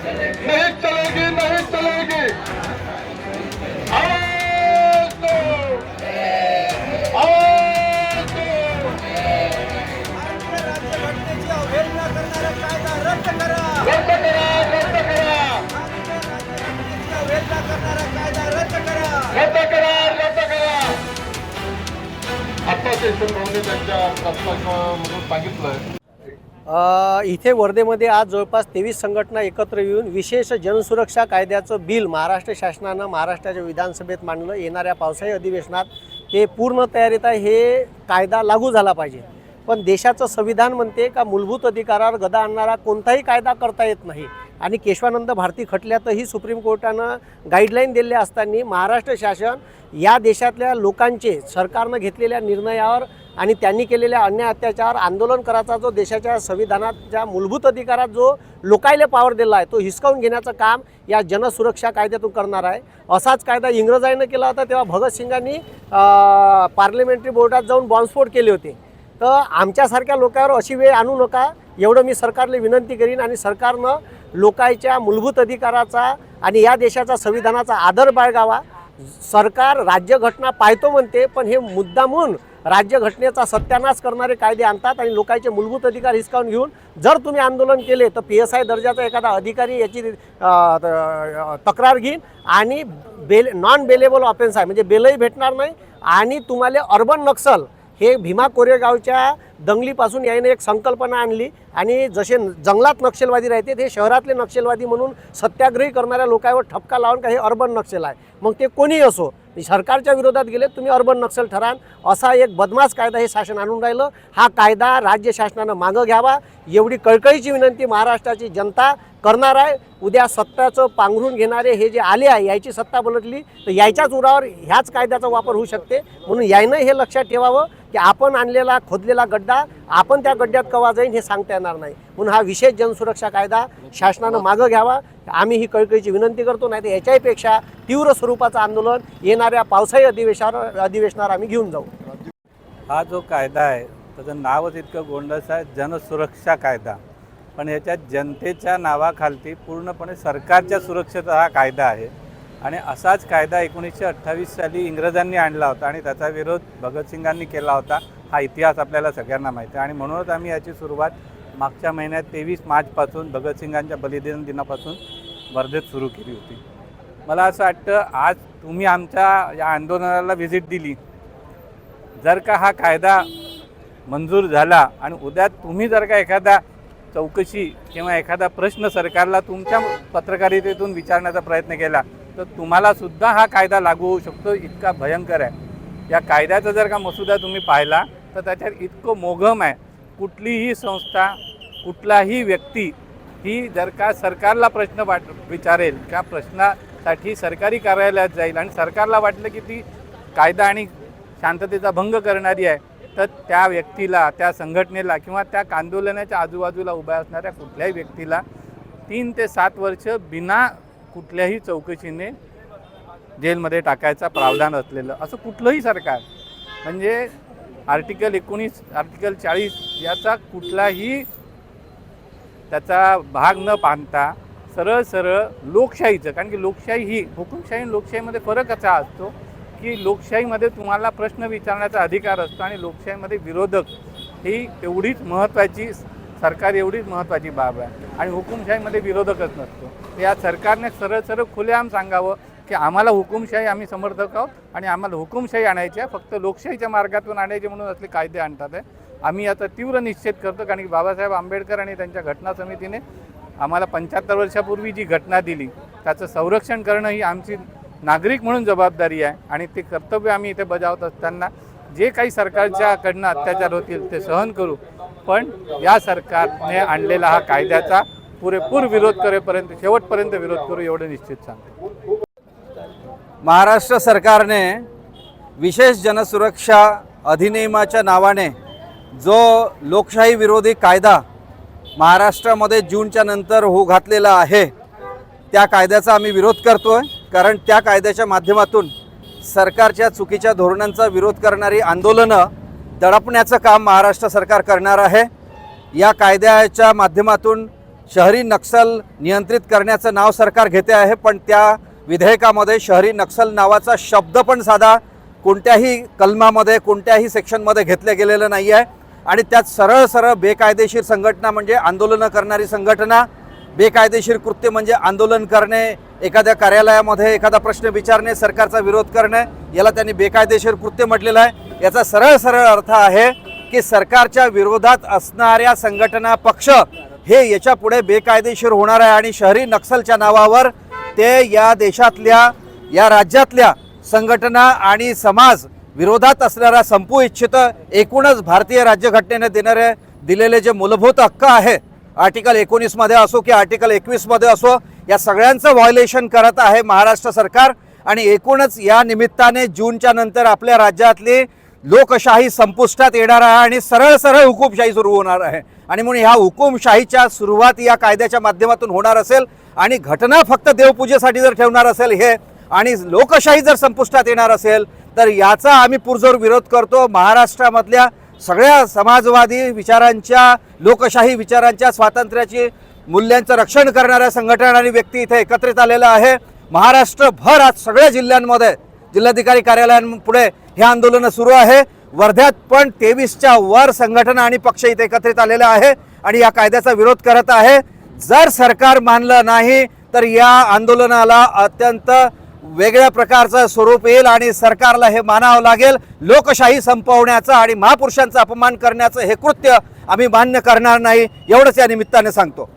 नहीं चलेगी, नहीं चलेगी। आवाज दो, आवाज दो। राज्यघटनेची अवहेलना करणारा कायदा रद्द करा. रद्द करा, रद्द करा, राज्यघटनेची अवहेलना करणारा कायदा रद्द करा. रद्द करा, रद्द करा. आता यशवंतरावने त्यांच्या प्रस्तावामधून सांगितलं इथे वर्धेमध्ये आज जवळपास 23 संघटना एकत्र येऊन विशेष जनसुरक्षा कायद्याचं बिल महाराष्ट्र शासनानं महाराष्ट्राच्या विधानसभेत मांडलं. येणाऱ्या पावसाळी अधिवेशनात ते पूर्ण तयारीत आहे. हे कायदा लागू झाला पाहिजे. पण देशाचं संविधान म्हणते का मूलभूत अधिकारावर गदा आणणारा कोणताही कायदा करता येत नाही. आणि केशवानंद भारती खटल्यातही सुप्रीम कोर्टानं गाईडलाईन दिलेल्या असताना महाराष्ट्र शासन या देशातल्या लोकांचे सरकारनं घेतलेल्या निर्णयावर आणि त्यांनी केलेल्या अन्याय अत्याचार आंदोलन करायचा जो देशाच्या संविधानाच्या मूलभूत अधिकारात जो लोकायले पावर दिला आहे तो हिसकावून घेण्याचं काम या जनसुरक्षा कायद्यातून करणार आहे. असाच कायदा इंग्रजांनी केला होता तेव्हा भगतसिंगांनी पार्लमेंटरी बोर्डात जाऊन बॉम्बस्फोट केले होते. तर आमच्यासारख्या लोकांवर अशी वेळ आणू नका एवढं मी सरकारला विनंती करीन. आणि सरकारनं लोकांच्या मूलभूत अधिकाराचा आणि या देशाचा संविधानाचा आदर बाळगावा. सरकार राज्यघटना पाळतो म्हणते पण हे मुद्दामून राज्यघटनेचा सत्यानाश करणारे कायदे आणतात आणि लोकांचे मूलभूत अधिकार हिसकावून घेऊन जर तुम्ही आंदोलन केले तर PSI दर्जाचा एखादा अधिकारी याची तक्रार घेईन आणि नॉन बेलेबल ऑफेन्स आहे म्हणजे बेलही भेटणार नाही. आणि तुम्हाला अर्बन नक्सल हे भीमा कोरेगावच्या दंगलीपासून याने एक संकल्पना आणली आणि जसे जंगलात नक्षलवादी राहते ते शहरातले नक्षलवादी म्हणून सत्याग्रही करणाऱ्या लोकांवर ठपका लावून काही अर्बन नक्षल आहे. मग ते कोणीही असो सरकारच्या विरोधात गेले तुम्ही अर्बन नक्षल ठरान असा एक बदमाश कायदा हे शासन आणून राहिलं. हा कायदा राज्य शासनानं मागं घ्यावा एवढी कळकळीची विनंती महाराष्ट्राची जनता करणार आहे. उद्या सत्ताचं पांघरून घेणारे हे जे आले आहे याची सत्ता पलटली तर याच्याच उरावर ह्याच कायद्याचा वापर होऊ शकते. म्हणून यानं हे लक्षात ठेवावं की आपण आणलेला खोदलेला गड्डा आपण त्या गड्ड्यात कवा जाईन हे सांगता येणार नाही. म्हणून हा विशेष जनसुरक्षा कायदा शासनानं मागं घ्यावा आम्ही ही कळकळीची विनंती करतो. नाही तर याच्याहीपेक्षा तीव्र स्वरूपाचं आंदोलन येणाऱ्या पावसाळी अधिवेशनावर आम्ही घेऊन जाऊ. हा जो कायदा आहे त्याचं नावच इतकं गोंडस आहे जनसुरक्षा कायदा. पण याच्यात जनतेच्या नावाखालती पूर्णपणे सरकारच्या सुरक्षेचा हा कायदा आहे. आणि असाच कायदा 1928 साली इंग्रजांनी आणला होता आणि त्याचा विरोध भगतसिंगांनी केला होता. हा इतिहास आपल्याला सगळ्यांना माहिती आहे. आणि म्हणूनच आम्ही याची सुरुवात मागच्या महिन्यात 23 मार्चपासून भगतसिंगांच्या बलिदान दिनापासून वर्धेत सुरू केली होती. मला असं वाटतं आज तुम्ही आमच्या या आंदोलनाला व्हिजिट दिली. जर का हा कायदा मंजूर झाला आणि उद्या तुम्ही जर का एखादा चौकशी किंवा एखादा प्रश्न सरकारला तुमच्या पत्रकारितेतून विचारण्याचा प्रयत्न केला तर तुम्हालासुद्धा हा कायदा लागू होऊ शकतो. इतका भयंकर आहे. या कायद्याचा जर का मसुदा तुम्ही पाहिला तर त्याच्यात इतकं मोघम आहे. कुठलीही संस्था कुठलाही व्यक्ती ही जर का सरकारला प्रश्न विचारेल त्या प्रश्नासाठी सरकारी कार्यालयात जाईल आणि सरकारला वाटलं की ती कायदा आणि शांततेचा भंग करणारी आहे तर त्या व्यक्तीला त्या संघटनेला किंवा त्या आंदोलनाच्या आजूबाजूला उभ्या असणाऱ्या कुठल्याही व्यक्तीला 3 ते 7 वर्ष बिना कुठल्याही चौकशीने जेलमध्ये टाकायचा प्रावधान असलेलं असं कुठलंही सरकार म्हणजे आर्टिकल 19 आर्टिकल 40 याचा कुठलाही त्याचा भाग न पाडता सरळ सरळ लोकशाहीचं कारण की लोकशाही ही हुकुमशाही आणि लोकशाहीमध्ये फरक असा असतो की लोकशाहीमध्ये तुम्हाला प्रश्न विचारण्याचा अधिकार असतो आणि लोकशाहीमध्ये विरोधक ही एवढीच महत्त्वाची सरकार एवढीच महत्त्वाची बाब आहे आणि हुकुमशाहीमध्ये विरोधकच नसतो. या सरकारने सरळ सरळ खुलेआम सांगावं की आम्हाला हुकुमशाही आम्ही समर्थक आहोत आणि आम्हाला हुकुमशाही आणायची आहे फक्त लोकशाहीच्या मार्गातून आणायचे म्हणून असले कायदे आणतात आहे. आम्ही याचा तीव्र निषेध करतो कारण की बाबासाहेब आंबेडकर आणि त्यांच्या घटना समितीने आम्हाला 75 वर्षापूर्वी जी घटना दिली त्याचं संरक्षण करणं ही आमची नागरिक म्हणून जबाबदारी आहे आणि ते कर्तव्य आम्ही इथे बजावत असताना जे काही सरकारच्याकडनं अत्याचार होतील ते सहन करू. पण या सरकारने आणलेला हा कायद्याचा पुरेपूर विरोध करेपर्यंत शेवटपर्यंत विरोध करू एवढं निश्चित सांगतो. महाराष्ट्र सरकारने विशेष जनसुरक्षा अधिनियमाच्या नावाने जो लोकशाही विरोधी कायदा महाराष्ट्रामध्ये जूनच्या नंतर घातलेला आहे त्या कायद्याचा आम्ही विरोध करतोय. कारण त्या कायद्याच्या माध्यमातून सरकारच्या चुकीच्या धोरणांचा विरोध करणारी आंदोलनं दडपण्याचं काम महाराष्ट्र सरकार करणार आहे. या कायद्याच्या माध्यमातून शहरी नक्षल नियंत्रित करण्याचं नाव सरकार घेते आहे, पण त्या विधेयकामध्ये शहरी नक्षल नावाचा शब्द पण साधा कोणत्याही कलमामध्ये कोणत्याही सेक्शनमध्ये घेतलं गेलेलं नाही आहे. आणि त्यात सरळ सरळ बेकायदेशीर संघटना म्हणजे आंदोलनं करणारी संघटना, बेकायदेशीर कृत्य म्हणजे आंदोलन करणे, एखाद्या कार्यालयामध्ये एखादा प्रश्न विचारणे, सरकारचा विरोध करणे, याला त्यांनी बेकायदेशीर कृत्य म्हटलेलं आहे. याचा सरळ सरळ अर्थ आहे की सरकारच्या विरोधात असणाऱ्या संघटना पक्ष हे याच्या पुढे बेकायदेशीर होणार आहे आणि शहरी नक्षलच्या नावावर ते या देशातल्या या राज्यातल्या संघटना आणि समाज विरोधात असणारा संपू इच्छित. एकूणच भारतीय राज्यघटनेने दिलेले जे मूलभूत हक्क आहे आर्टिकल 19 मध्ये असो की आर्टिकल 21 मध्ये असो, या सगळ्यांचं व्हायोलेशन करत आहे महाराष्ट्र सरकार. आणि एकूणच या निमित्ताने जूनच्या नंतर आपल्या राज्यातली लोकशाही संपुष्टात येणार आहे आणि सरळ सरळ हुकुमशाही सुरू होणार आहे. आणि म्हणून ह्या हुकुमशाहीच्या सुरुवात या कायद्याच्या माध्यमातून होणार असेल आणि घटना फक्त देवपूजेसाठी जर ठेवणार असेल हे आणि लोकशाही जर संपुष्टात येणार असेल तर याचा आम्ही पुरजोर विरोध करतो. महाराष्ट्रामधल्या सगळ्या समाजवादी विचारांच्या, लोकशाही विचारांच्या, स्वातंत्र्याची मूल्यांचं रक्षण करणाऱ्या संघटना आणि व्यक्ती इथे एकत्रित आलेला आहे. महाराष्ट्रभर आज सगळ्या जिल्ह्यांमध्ये जिल्हाधिकारी कार्यालयांपुढे हे आंदोलन सुरू आहे. वर्ध्यात पण 23च्या वर संघटना आणि पक्ष इथे एकत्रित आलेले आहे आणि या कायद्याचा विरोध करत आहे. जर सरकार मानलं नाही तर या आंदोलनाला अत्यंत वेगळ्या प्रकारचं स्वरूप येईल आणि सरकारला हे मानावं लागेल. लोकशाही संपवण्याचं आणि महापुरुषांचा अपमान करण्याचं हे कृत्य आम्ही मान्य करणार नाही, एवढंच या निमित्ताने सांगतो.